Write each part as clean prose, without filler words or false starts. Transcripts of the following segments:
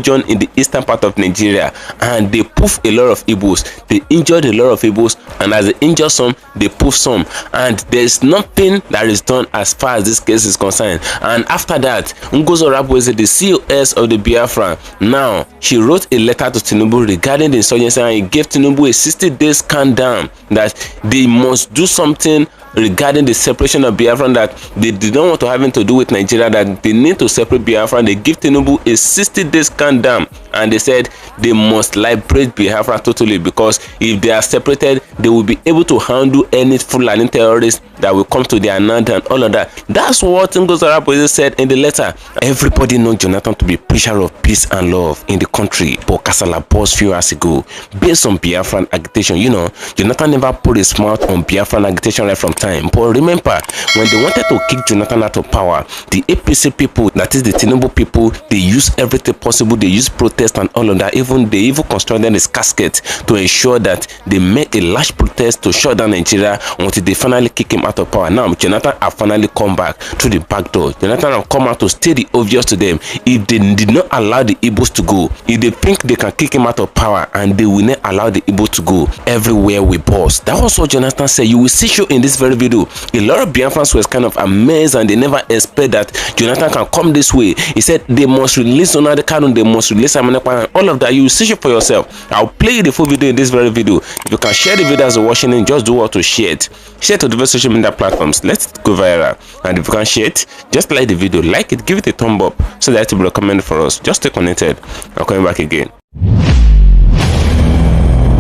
region in the eastern part of Nigeria, and they poof a lot of Igbos. They injured a lot of Igbos, and as they injure some, they poof some, and there's nothing that is done as far as this case is concerned. And after that, Ngozi Orakwe, the COS of the Biafra, now she wrote a letter to Tinubu regarding the insurgency, and he gave Tinubu a 60-day countdown that they must do something regarding the separation of Biafra, that they did not want to have anything to do with Nigeria, that they need to separate Biafra, and they give Tinubu a 60-day countdown, and they said they must liberate Biafra totally, because if they are separated, they will be able to handle any Fulani terrorists that will come to their land and all of that. That's what Ngozi Orakwe said in the letter. Everybody knows Jonathan to be preacher of peace and love in the country, but kasala burst few years ago based on Biafran agitation. You know, Jonathan never put his mouth on Biafran agitation right from time. But remember, when they wanted to kick Jonathan out of power, the APC people, that is the Tinubu people, they use everything possible. They use protest and all of that. They even constructed his casket to ensure that they made a large protest to shut down Nigeria until they finally kick him out of power. Now, Jonathan have finally come back through the back door. Jonathan have come out to state the obvious to them. If they did not allow the Igbos to go, if they think they can kick him out of power, and they will not allow the Igbos to go, everywhere we pause. That was what Jonathan said. You will see show in this very video. A lot of Biafrans were kind of amazed, and they never expect that Jonathan can come this way. He said they must release another Kanu, they must release Amanekwa, and all of that. You will see it for yourself. I'll play the full video in this very video. If you can share the video as you're watching it, just do what to share it. Share it to diverse social media platforms. Let it go viral. And if you can share it, just like the video, like it, give it a thumb up so that it will be recommended for us. Just stay connected. I'm coming back again.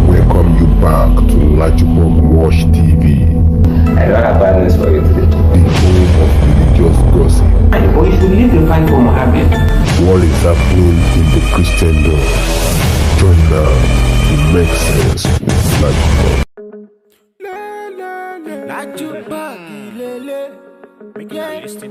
Welcome you back to Ijaw Watch TV. I don't have bad news for you today. The home of religious gossip. But you should leave the fight for Muhammad. What is happening in the Christendom? Join now to make sense with Ijaw.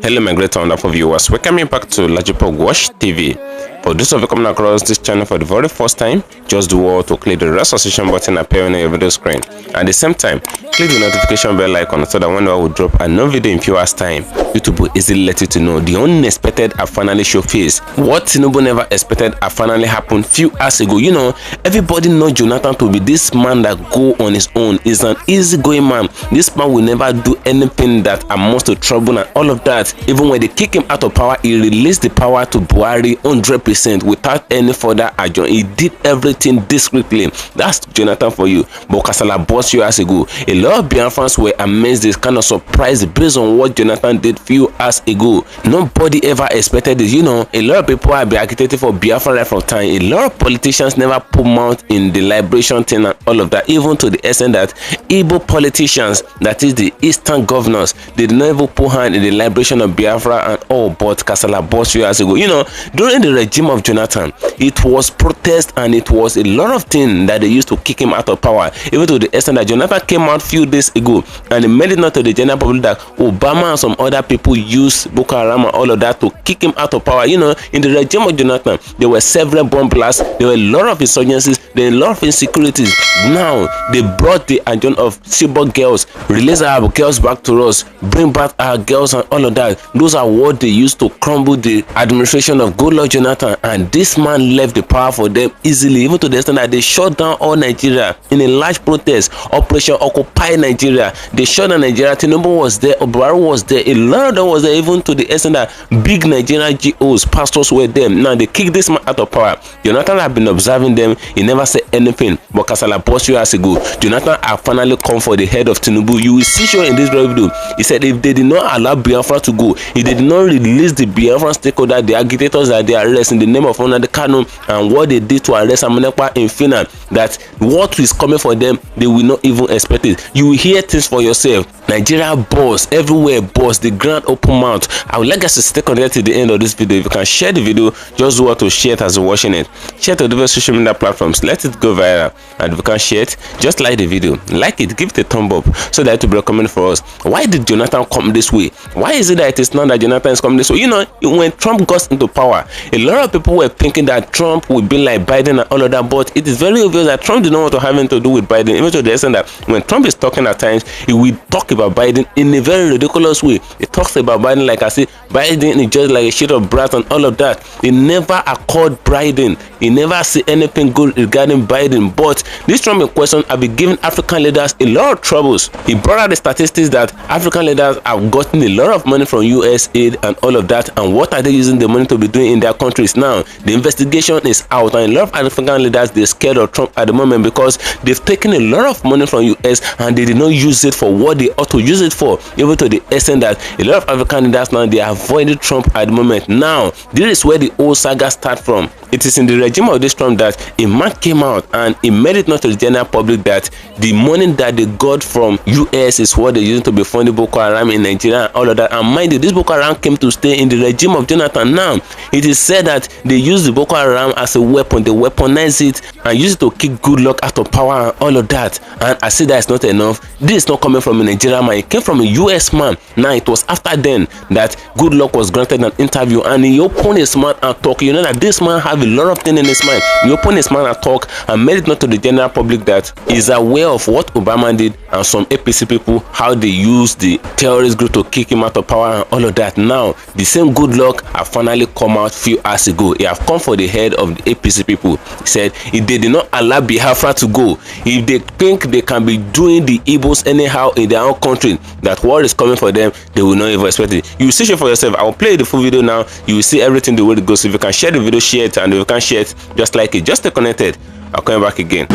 Hello my great wonderful viewers, welcome back to Ijaw Watch TV. For those of you coming across this channel for the very first time, just do what to click the association button appearing on your video screen. At the same time, click the notification bell icon so that whenever we drop a new video in few hours time, YouTube will easily let you to know the unexpected have finally show face. What Tinubu never expected have finally happened few hours ago. You know, everybody knows Jonathan to be this man that go on his own. Is an easygoing man. This man will never do anything that amounts to trouble and all of that. Even when they kick him out of power, he released the power to Buhari 100%. Without any further adjourn. He did everything discreetly. That's Jonathan for you. But kasala burst few hours ago. A lot of Biafrans were amazed, this kind of surprised based on what Jonathan did few hours ago. Nobody ever expected this. You know, a lot of people have been agitating for Biafra right from time. A lot of politicians never put mouth in the liberation thing and all of that, even to the extent that Igbo politicians, that is the eastern governors, they did not even put hand in the liberation of Biafra and all. But kasala burst few hours ago. You know, during the regime of Jonathan, it was protest and it was a lot of things that they used to kick him out of power, even to the extent that Jonathan came out few days ago and he made it known to the general public that Obama and some other people used Boko Haram and all of that to kick him out of power. You know, in the regime of Jonathan, there were several bomb blasts, there were a lot of insurgencies, there were a lot of insecurities. Now they brought the agenda of Chibok girls, release our girls back to us, bring back our girls and all of that. Those are what they used to crumble the administration of good Lord Jonathan, and this man left the power for them easily, even to the extent that they shut down all Nigeria in a large protest. Operation Occupy Nigeria. They shut down Nigeria. Tinubu was there, Buhari was there, a lot of them was there, even to the extent that big Nigerian GOs, pastors were there. Now they kicked this man out of power. Jonathan had been observing them. He never said anything. But kasala burst few years ago, Jonathan had finally come for the head of Tinubu. You will see sure in this video. He said if they did not allow Biafra to go, if they did not release the Biafran stakeholder, the agitators that they arrest in the name of the Kanu and what they did to arrest Amanekwa in Finland, that what is coming for them, they will not even expect it. You will hear things for yourself. Nigeria boss, everywhere boss, the grand open mouth. I would like us to stay connected to the end of this video. If you can share the video, just do what to share it as you're watching it. Share it to diverse social media platforms. Let it go viral. And if you can share it, just like the video. Like it, give it a thumb up so that it will be recommended for us. Why did Jonathan come this way? Why is it that it is not that Jonathan is coming this way? You know, when Trump got into power, a lot of people were thinking that Trump would be like Biden and all of that, but it is very obvious obvious that Trump did not want to have anything to do with Biden, even to the extent that when Trump is talking at times, he will talk about Biden in a very ridiculous way. He talks about Biden like I say, Biden is just like a shit of brass and all of that. He never accord Biden. He never say anything good regarding Biden. But this Trump in question have been giving African leaders a lot of troubles. He brought out the statistics that African leaders have gotten a lot of money from US aid and all of that. And what are they using the money to be doing in their countries now? The investigation is out, and a lot of African leaders, they're scared of Trump at the moment because they've taken a lot of money from US and they did not use it for what they ought to use it for, even to the extent that a lot of African leaders now, they are avoiding Trump at the moment. Now, this is where the whole saga starts from. It is in the regime of this Trump that a man came out and he made it known to the general public that the money that they got from US is what they using to be funding Boko Haram in Nigeria and all of that. And mind you, this Boko Haram came to stay in the regime of Jonathan now. It is said that they use the Boko Haram as a weapon. They weaponize it and use it to kick good luck out of power and all of that. And I say that's not enough. This is not coming from a Nigerian man. It came from a US man. Now it was after then that good luck was granted an interview and he opened his mouth and talked. You know that this man have a lot of things in his mind. He opened his mouth and talked and made it known to the general public that he's aware of what Obama did and some APC people, how they used the terrorist group to kick him out of power and all of that. Now the same good luck have finally come out few hours ago. He have come for the head of the APC people. He said if they did not allow Biafra to go, if they think they can be doing the Igbos anyhow in their own country, that war is coming for them, they will not even expect it. You will see it for yourself. I will play the full video now. You will see everything the way it goes. If you can share the video, share it, and if you can share it, just like it, just stay connected. I'll come back again.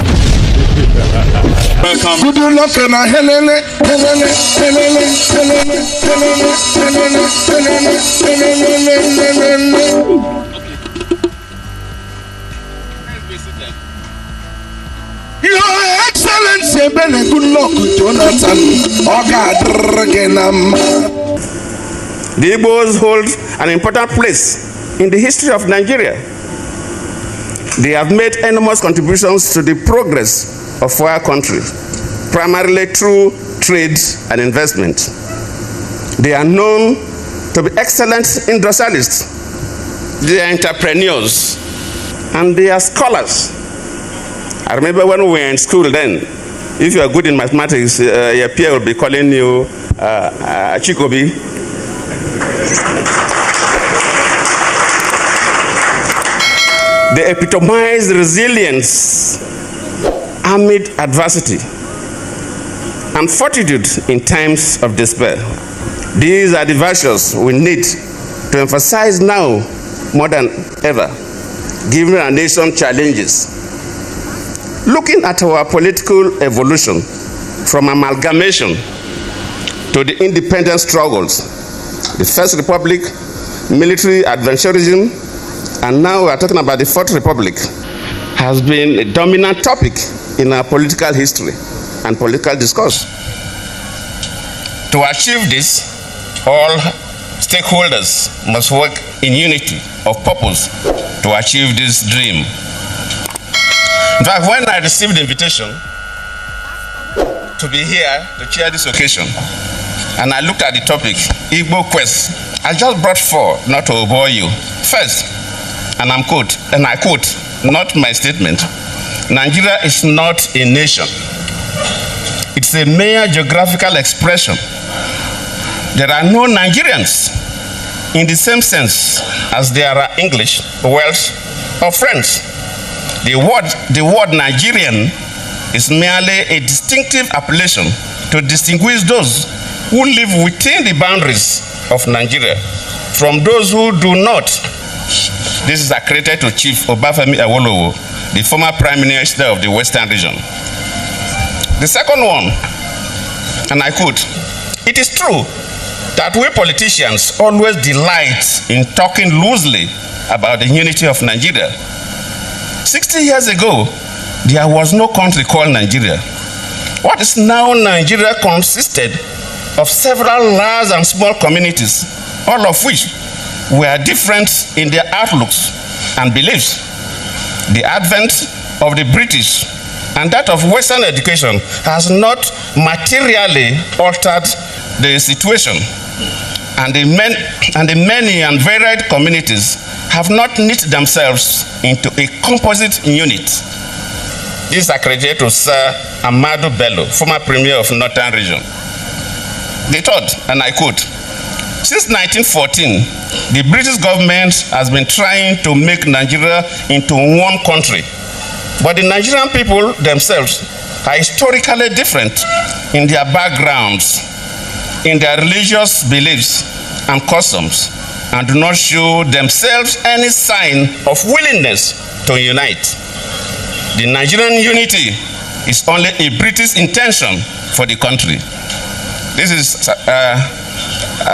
Welcome. Good luck and a helele. Your Excellency, good luck, Jonathan. The Igbos hold an important place in the history of Nigeria. They have made enormous contributions to the progress of our country, primarily through trade and investment. They are known to be excellent industrialists. They are entrepreneurs, and they are scholars. I remember when we were in school then, if you are good in mathematics, your peer will be calling you Chikobi. They epitomize resilience amid adversity and fortitude in times of despair. These are the virtues we need to emphasize now more than ever, given our nation challenges. Looking at our political evolution from amalgamation to the independence struggles, the First Republic, military adventurism, and now we are talking about the Fourth Republic, has been a dominant topic in our political history and political discourse. To achieve this, all stakeholders must work in unity of purpose to achieve this dream. In fact, when I received the invitation to be here to chair this occasion, and I looked at the topic, Igbo Quest, I just brought four, not to bore you. First, and I quote, not my statement, Nigeria is not a nation. It's a mere geographical expression. There are no Nigerians in the same sense as there are English, Welsh, or French. The word Nigerian is merely a distinctive appellation to distinguish those who live within the boundaries of Nigeria from those who do not. This is accredited to Chief Obafemi Awolowo, the former Prime Minister of the Western region. The second one, and I quote, it is true that we politicians always delight in talking loosely about the unity of Nigeria. 60 years ago, there was no country called Nigeria. What is now Nigeria consisted of several large and small communities, all of which were different in their outlooks and beliefs. The advent of the British and that of Western education has not materially altered the situation, and the many and varied communities have not knit themselves into a composite unit. This is accredited to Sir Amadou Bello, former Premier of Northern Region. They thought, and I quote, "Since 1914, the British government has been trying to make Nigeria into one country. But the Nigerian people themselves are historically different in their backgrounds, in their religious beliefs and customs, and do not show themselves any sign of willingness to unite. The Nigerian unity is only a British intention for the country." This is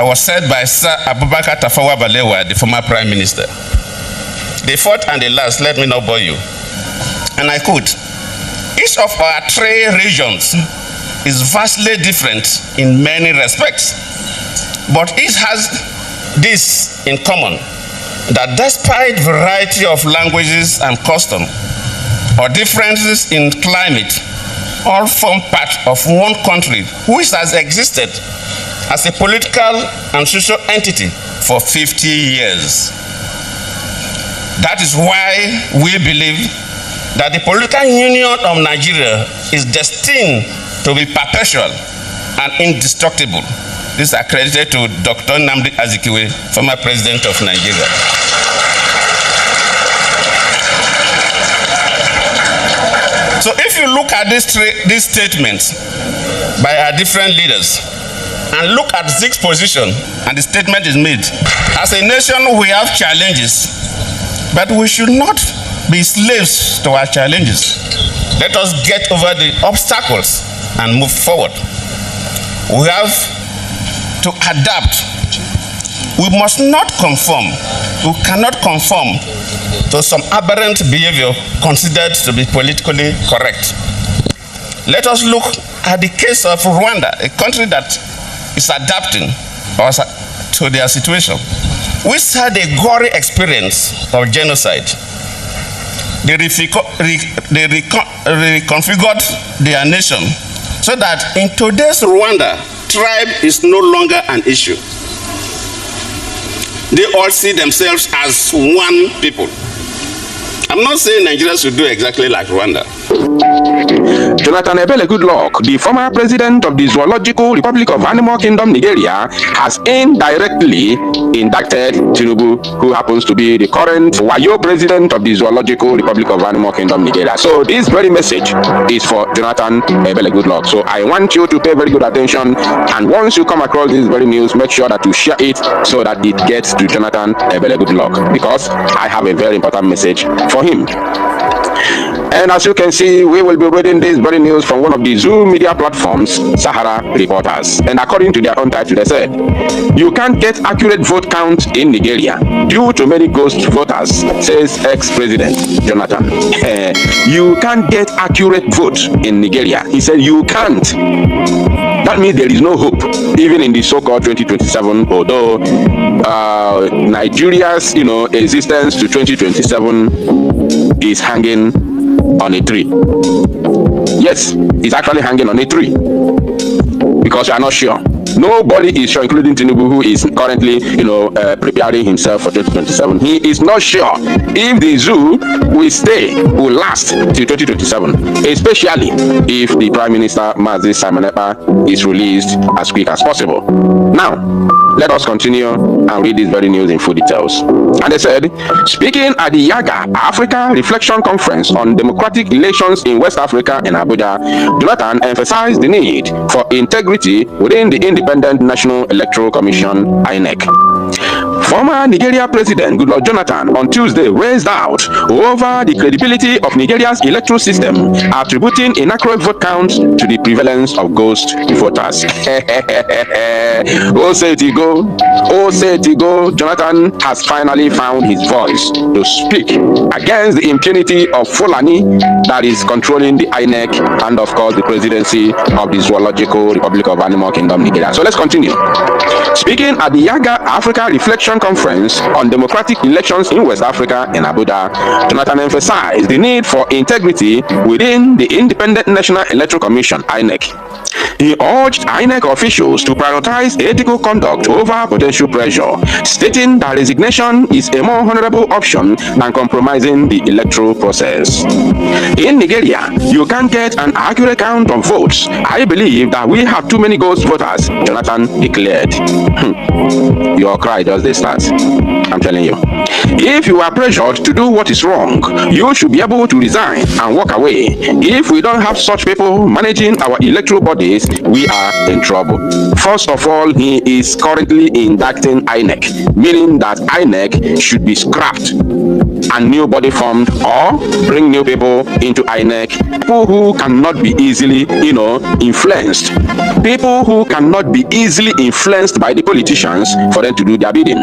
was said by Sir Abubakar Tafawa Balewa, the former Prime Minister. The fourth and the last, let me not bore you. And I quote, "Each of our three regions is vastly different in many respects, but each has this in common, that despite variety of languages and customs or differences in climate, all form part of one country which has existed as a political and social entity for 50 years. That is why we believe that the political union of Nigeria is destined to be perpetual and indestructible." This is accredited to Dr. Nnamdi Azikiwe, former president of Nigeria. So if you look at these statements by our different leaders and look at Zeke's position, and the statement is made, as a nation we have challenges, but we should not be slaves to our challenges. Let us get over the obstacles and move forward. We have to adapt. We must not conform. We cannot conform to some aberrant behavior considered to be politically correct. Let us look at the case of Rwanda, a country that is adapting to their situation. We had a gory experience of genocide. They reconfigured their nation so that in today's Rwanda, tribe is no longer an issue. They all see themselves as one people. I'm not saying Nigeria should do exactly like Rwanda. Jonathan Ebele Goodluck, the former president of the Zoological Republic of Animal Kingdom, Nigeria, has indirectly indicted Tinubu, who happens to be the current Wayo president of the Zoological Republic of Animal Kingdom, Nigeria. So this very message is for Jonathan Ebele Goodluck. So I want you to pay very good attention, and once you come across this very news, make sure that you share it so that it gets to Jonathan Ebele Goodluck, because I have a very important message for him. And as you can see, we will be reading this very news from one of the Zoo media platforms, Sahara Reporters. And according to their own title, they said, "You can't get accurate vote count in Nigeria due to many ghost voters," says ex-president Jonathan. You can't get accurate vote in Nigeria. He said you can't. That means there is no hope, even in the so-called 2027, although Nigeria's existence to 2027 is hanging on a tree. Yes, it's actually hanging on a tree, because we are not sure. Nobody is sure, including Tinubu, who is currently, preparing himself for 2027. He is not sure if the zoo will last till 2027, especially if the Prime Minister, Mazi Simon Ekpa, is released as quick as possible. Now, let us continue and read this very news in full details. And they said, speaking at the Yaga Africa Reflection Conference on Democratic Elections in West Africa in Abuja, Jonathan emphasized the need for integrity within the Independent National Electoral Commission, INEC. Former Nigeria President Goodluck Jonathan on Tuesday raised out over the credibility of Nigeria's electoral system, attributing inaccurate vote counts to the prevalence of ghost voters. Oh, say it go. Oh, say it go. Jonathan has finally found his voice to speak against the impunity of Fulani that is controlling the INEC and, of course, the presidency of the Zoological Republic of Animal Kingdom, Nigeria. So let's continue. Speaking at the Yaga Africa Reflection Conference on Democratic Elections in West Africa in Abuja, Jonathan emphasized the need for integrity within the Independent National Electoral Commission, INEC. He urged INEC officials to prioritize ethical conduct over potential pressure, stating that resignation is a more honorable option than compromising the electoral process. In Nigeria, you can't get an accurate count of votes. I believe that we have too many ghost voters, Jonathan declared. Your cry does they start. I'm telling you. If you are pressured to do what is wrong, you should be able to resign and walk away. If we don't have such people managing our electoral bodies, we are in trouble. First of all, he is currently inducting INEC, meaning that INEC should be scrapped and new body formed, or bring new people into INEC, people who cannot be easily, influenced, people who cannot be easily influenced by the politicians for them to do their bidding.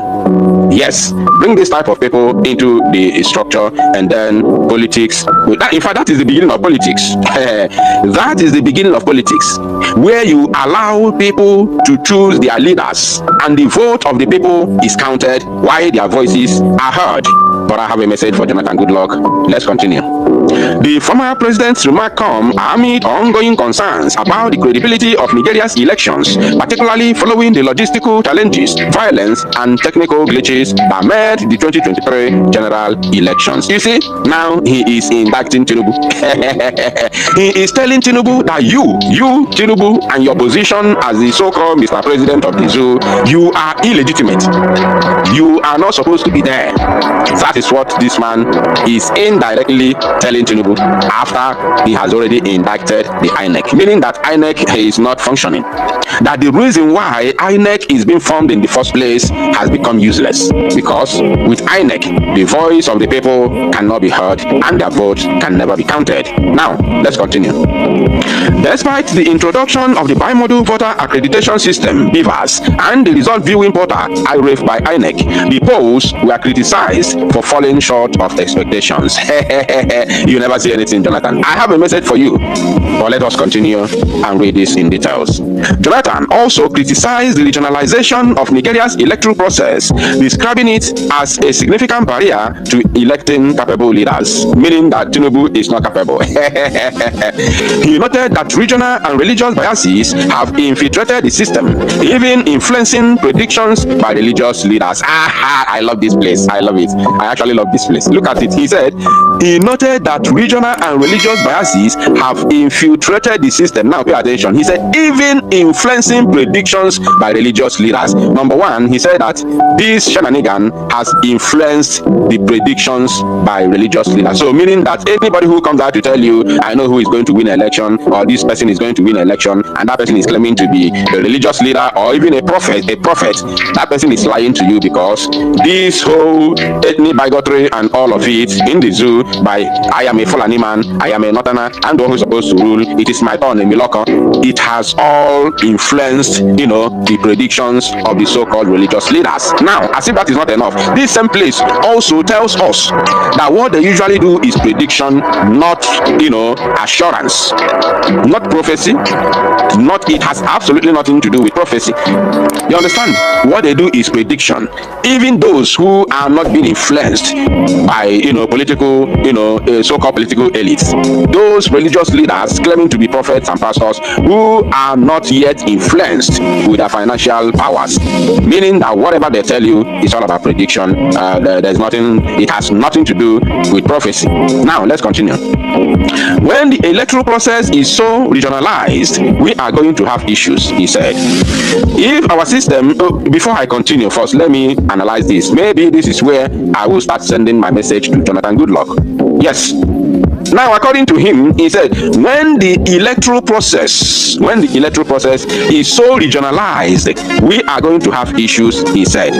Yes, bring this type of people into the structure, and then politics. In fact, that is the beginning of politics. That is the beginning of politics, where you allow people to choose their leaders, and the vote of the people is counted while their voices are heard. But I have a message for Jonathan Goodluck. Let's continue. The former president's remark come amid ongoing concerns about the credibility of Nigeria's elections, particularly following the logistical challenges, violence, and technical glitches that made the 2023 general elections. You see, now he is indicting Tinubu. He is telling Tinubu that you, Tinubu, and your position as the so-called Mr. President of the zoo, you are illegitimate. You are not supposed to be there. That is what this man is indirectly telling Tinubu after he has already indicted the INEC, meaning that INEC is not functioning. That the reason why INEC is being formed in the first place has become useless, because with INEC, the voice of the people cannot be heard and their vote can never be counted. Now, let's continue. Despite the introduction of the bimodal voter accreditation system, BVAS, and the result viewing portal, IREF by INEC, the polls were criticized for falling short of expectations. You never see anything, Jonathan. I have a message for you, but let us continue and read this in details. Jonathan also criticized the regionalization of Nigeria's electoral process, describing it as a significant barrier to electing capable leaders, meaning that Tinubu is not capable. He noted that regional and religious biases have infiltrated the system, even influencing predictions by religious leaders. I love this place. I love it. I actually love this place. Look at it. He said he noted that regional and religious biases have infiltrated the system. Now pay attention. He said even influencing predictions by religious leaders. Number one, he said that this shenanigan has influenced the predictions by religious leaders. So meaning that anybody who comes out to tell you, I know who is going to win an election, or this person is going to win an election, and that person is claiming to be a religious leader or even a prophet, that person is lying to you, because this whole ethnic bigotry and all of it in the zoo by I am a Fulani man, I am a Northerner, I'm the one who's supposed to rule, it is my turn in Miloko, it has all influenced, the predictions of the so-called religious leaders. Now, as if that is not enough, this same place also tells us that what they usually do is prediction, not, assurance, not prophecy, it has absolutely nothing to do with prophecy. You understand? What they do is prediction. Even those who are not being influenced by, political, so-called political elites, those religious leaders claiming to be prophets and pastors who are not yet influenced with their financial powers, meaning that whatever they tell you is all about prediction. There's nothing, it has nothing to do with prophecy. Now, let's continue. When the electoral process is so regionalized, we are going to have issues, he said. If our system, before I continue, first let me analyze this. Maybe this is where I will start sending my message to Jonathan Goodluck. Yes. Now, according to him, he said, when the electoral process is so regionalized, we are going to have issues, he said.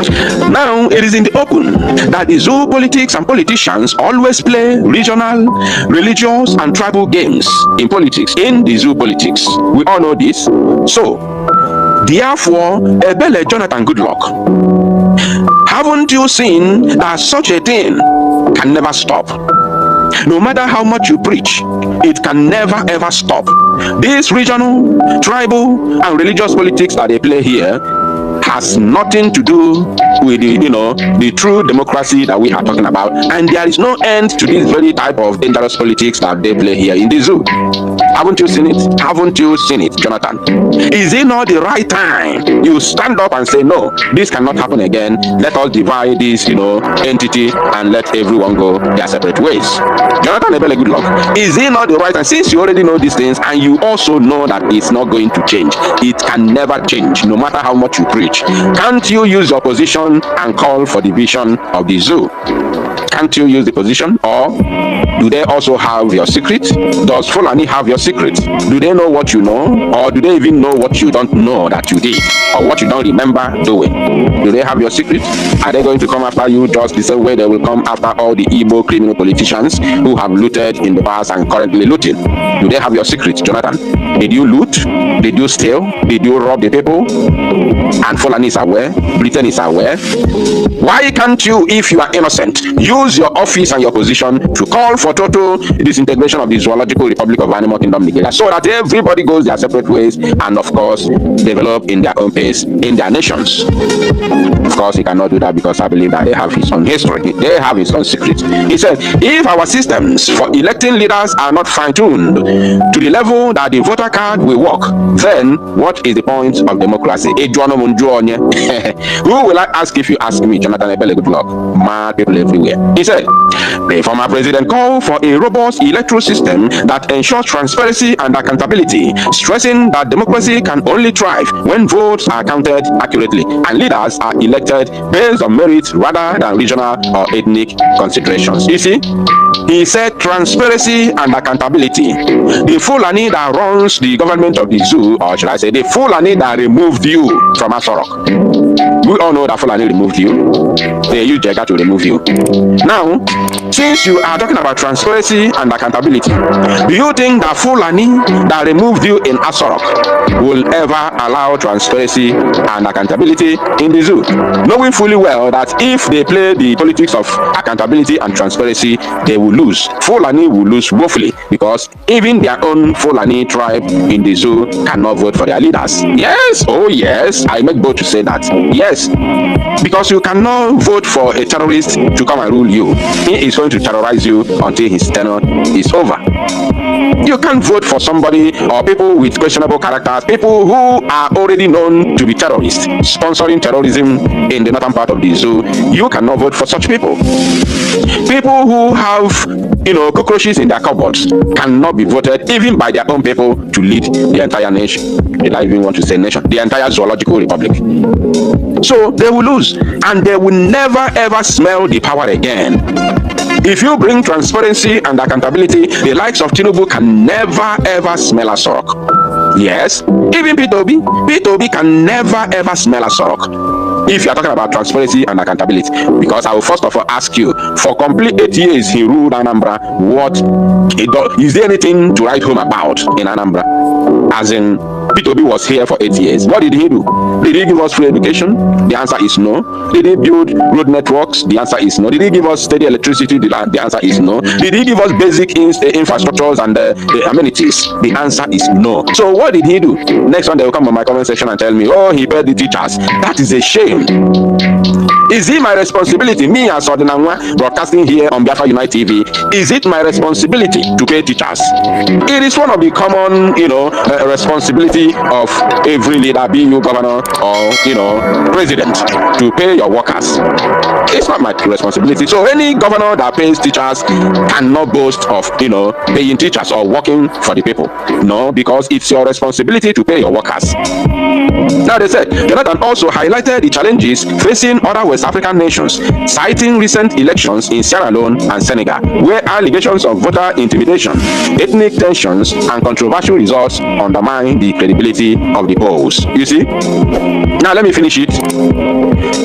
Now, it is in the open that the zoo politics and politicians always play regional, religious, and tribal games in politics, in the zoo politics. We all know this. So, therefore, Ebele Jonathan Goodluck, haven't you seen that such a thing can never stop? No matter how much you preach, it can never ever stop. These regional, tribal, and religious politics that they play here has nothing to do with the true democracy that we are talking about, and there is no end to this very type of dangerous politics that they play here in the zoo. Haven't you seen it? Haven't you seen it, Jonathan? Is it not the right time you stand up and say, no, this cannot happen again, let us divide this entity and let everyone go their separate ways? Jonathan Ebele, good luck. Is it not the right time, since you already know these things and you also know that it's not going to change, it can never change no matter how much you preach? Can't you use your position and call for division of the zoo? Can't you use the position? Or do they also have your secret? Does Fulani have your secret? Do they know what you know? Or do they even know what you don't know that you did? Or what you don't remember doing? Do they have your secret? Are they going to come after you just the same way they will come after all the Igbo criminal politicians who have looted in the past and currently looting? Do they have your secret, Jonathan? Did you loot? Did you steal? Did you rob the people? And Fulani is aware, Britain is aware. Why can't you, if you are innocent, use your office and your position to call for total disintegration of the Zoological Republic of Animal Kingdom Nigeria, so that everybody goes their separate ways and of course develop in their own pace in their nations? Of course he cannot do that because I believe that they have his own history, they have his own secret. He said, if our systems for electing leaders are not fine-tuned to the level that the voter card will work, then what is the point of democracy? Who will I ask if you ask me? Jonathan Ebele, good luck. Mad people everywhere. He said, the former president called for a robust electoral system that ensures transparency and accountability, stressing that democracy can only thrive when votes are counted accurately and leaders are elected based on merit rather than regional or ethnic considerations. You see, he said transparency and accountability. The Fulani that runs the government of the zoo, or should I say the Fulani that removed you from Asorok, we all know that Fulani removed you. They used Jega to remove you. Now, since you are talking about transparency and accountability, do you think that Fulani that removed you in Asorok will ever allow transparency and accountability in the zoo? Knowing fully well that if they play the politics of accountability and transparency, they will lose. Fulani will lose woefully because even their own Fulani tribe in the zoo cannot vote for their leaders. Yes, oh yes, I make bold to say that. Yes, because you cannot vote for a terrorist to come and rule you. He is going to terrorize you until his tenure is over. You can't vote for somebody or people with questionable characters, people who are already known to be terrorists, sponsoring terrorism in the northern part of the zoo. You cannot vote for such people. People who have, cockroaches in their cupboards cannot be voted even by their own people to lead the entire nation. Did I even want to say nation? The entire Zoological Republic. So they will lose and they will never ever smell the power again. If you bring transparency and accountability, the likes of Tinubu can never ever smell a sorok. Yes, even P2B can never ever smell a sorok. If you are talking about transparency and accountability, because I will first of all ask you, for complete 8 years he ruled Anambra, is there anything to write home about in Anambra? As in, P2B was here for 8 years. What did he do? Did he give us free education? The answer is no. Did he build road networks? The answer is no. Did he give us steady electricity? The answer is no. Did he give us basic infrastructures and the amenities? The answer is no. So what did he do? Next one, they will come on my comment section and tell me, oh, he paid the teachers. That is a shame. Is it my responsibility, me as Ordinanwa, broadcasting here on Biafra Unite TV, is it my responsibility to pay teachers? It is one of the common, responsibility of every leader, be you governor or, president, to pay your workers. It's not my responsibility. So any governor that pays teachers cannot boast of, paying teachers or working for the people. No, because it's your responsibility to pay your workers. Now they said, Jonathan also highlighted the challenges facing other West African nations, citing recent elections in Sierra Leone and Senegal, where allegations of voter intimidation, ethnic tensions, and controversial results undermine the credibility of the polls. You see? Now let me finish it.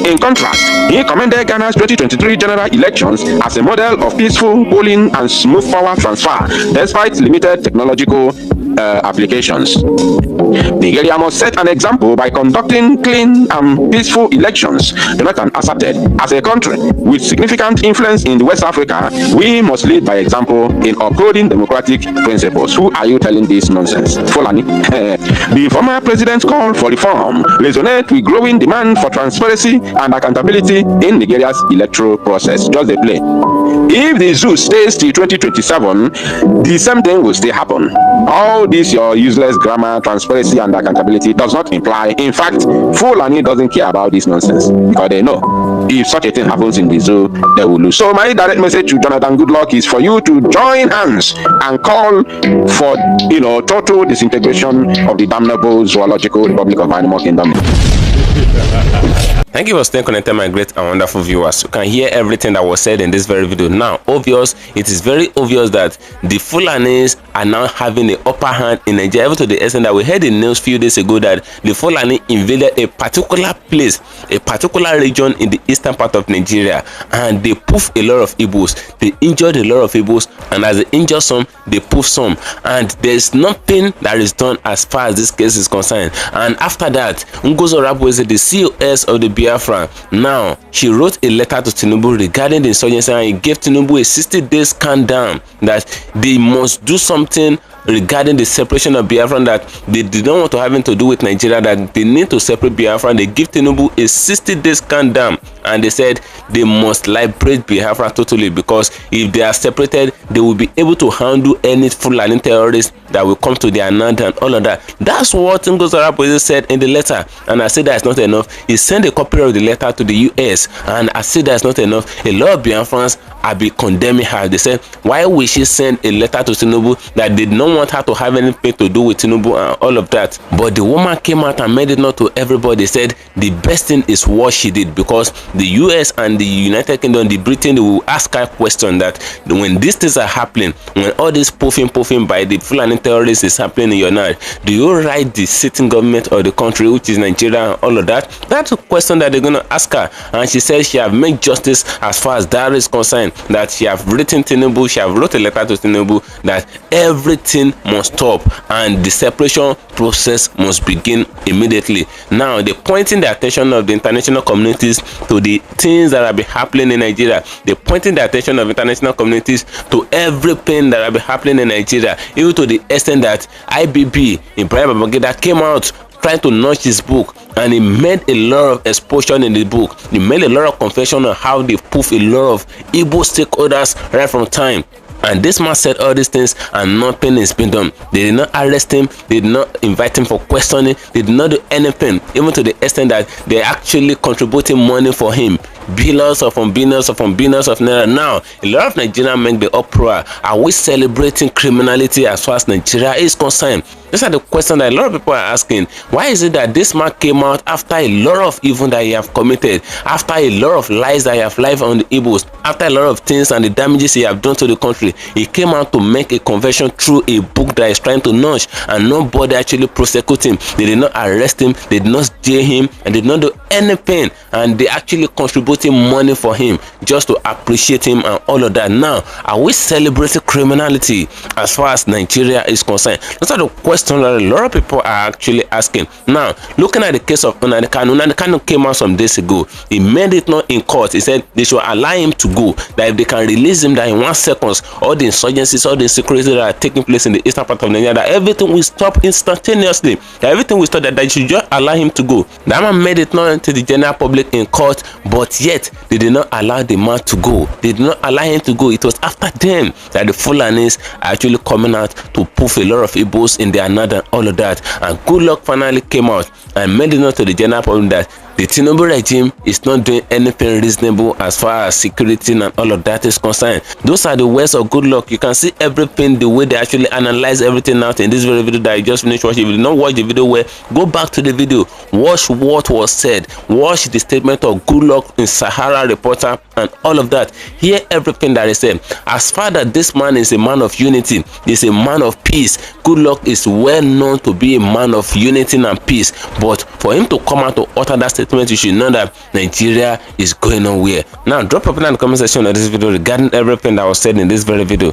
In contrast, he commended Ghana's 2023 general elections as a model of peaceful polling and smooth power transfer, despite limited technological applications. Nigeria must set an example by conducting clean and peaceful elections. Jonathan asserted, as a country with significant influence in West Africa, we must lead by example in upholding democratic principles. Who are you telling this nonsense? Fulani. The former president's call for reform resonates with growing demand for transparency and accountability in Nigeria's electoral process. Just a play. If the zoo stays till 2027, the same thing will still happen. All this your useless grammar, transparency and accountability does not imply. In fact, Fulani doesn't care about this nonsense because they know if such a thing happens in the zoo, they will lose. So my direct message to Jonathan Goodluck is for you to join hands and call for, total disintegration of the damnable zoological Republic of Animal Kingdom. Thank you for staying connected, my great and wonderful viewers. You can hear everything that was said in this very video. Now, it is very obvious that the Fulanis are now having the upper hand in Nigeria, even to the extent that we heard in news a few days ago that the Fulani invaded a particular place, a particular region in the eastern part of Nigeria, and they poofed a lot of Igbos. They injured a lot of Igbos, and as they injure some, they poof some. And there's nothing that is done as far as this case is concerned. And after that, Ngozo Rabweze, the COS of the Biafra, now she wrote a letter to Tinubu regarding the insurgency, and he gave Tinubu a 60-day countdown that they must do something regarding the separation of Biafra, that they did not want to have anything to do with Nigeria, that they need to separate Biafra, and they give Tinubu a 60-day countdown, and they said they must liberate Biafra totally, because if they are separated, they will be able to handle any Fulani terrorists that will come to their land and all of that. That's what Ngozo Rabweze said in the letter, and I said that's not enough. He sent a copy of the letter to the US, and I said that's not enough. A lot of Biafrans have been condemning her. They said, why will she send a letter to Tinubu that did not want her to have anything to do with Tinubu and all of that? But the woman came out and made it known to everybody, said the best thing is what she did, because the US and the United Kingdom, the Britain, will ask her a question that when these things are happening, when all this poofing by the Fulani terrorists is happening in your land, do you write the sitting government of the country, which is Nigeria, and all of that? That's a question that they're going to ask her. And she said she have made justice as far as that is concerned, that she have written Tinubu, she have wrote a letter to Tinubu that everything must stop and the separation process must begin immediately. Now they're pointing the attention of the international communities to the things that have been happening in Nigeria. They're pointing the attention of international communities to everything that have been happening in Nigeria, even to the extent that IBB, Ibrahim Babangida, came out trying to launch his book, and he made a lot of exposure in the book. He made a lot of confession on how they poof a lot of Igbo stakeholders right from time. And this man said all these things and nothing is being done. They did not arrest him, they did not invite him for questioning, they did not do anything, even to the extent that they actually contributing money for him. Billions upon billions upon billions of naira. Now, a lot of Nigerians make the uproar. Are we celebrating criminality as far as Nigeria is concerned? These are the questions that a lot of people are asking. Why is it that this man came out after a lot of evil that he have committed, after a lot of lies that he have lied on the Igbos, after a lot of things and the damages he have done to the country? He came out to make a confession through a book that is trying to launch, and nobody actually prosecute him. They did not arrest him, they did not jail him, and did not do anything, and they actually contributing money for him just to appreciate him and all of that. Now, are we celebrating criminality as far as Nigeria is concerned? Those are the questions that a lot of people are actually asking. Now, looking at the case of Nnamdi Kanu came out some days ago. He made it known in court. He said they should allow him to go, that if they can release him, that in 1 second, all the insurgencies, all the insecurity that are taking place in the eastern part of Nigeria, that everything will stop instantaneously, that everything will stop, that they should just allow him to go. That man made it known to the general public in court, but yet they did not allow the man to go. They did not allow him to go. It was after them that the Fulanis are actually coming out to poof a lot of Igbos in their land and all of that. And Goodluck finally came out and made it known to the general public that the Tinubu regime is not doing anything reasonable as far as security and all of that is concerned. Those are the words of Goodluck. You can see everything, the way they actually analyze everything out in this very video that I just finished watching. If you did not watch the video, well, go back to the video, watch what was said, watch the statement of Goodluck in Sahara Reporter and all of that. Hear everything that is said. As far as this man is a man of unity, is a man of peace. Goodluck is well known to be a man of unity and peace, but for him to come out to utter that statement, you should know that Nigeria is going nowhere. Now, drop a comment in the comment section of this video regarding everything that was said in this very video.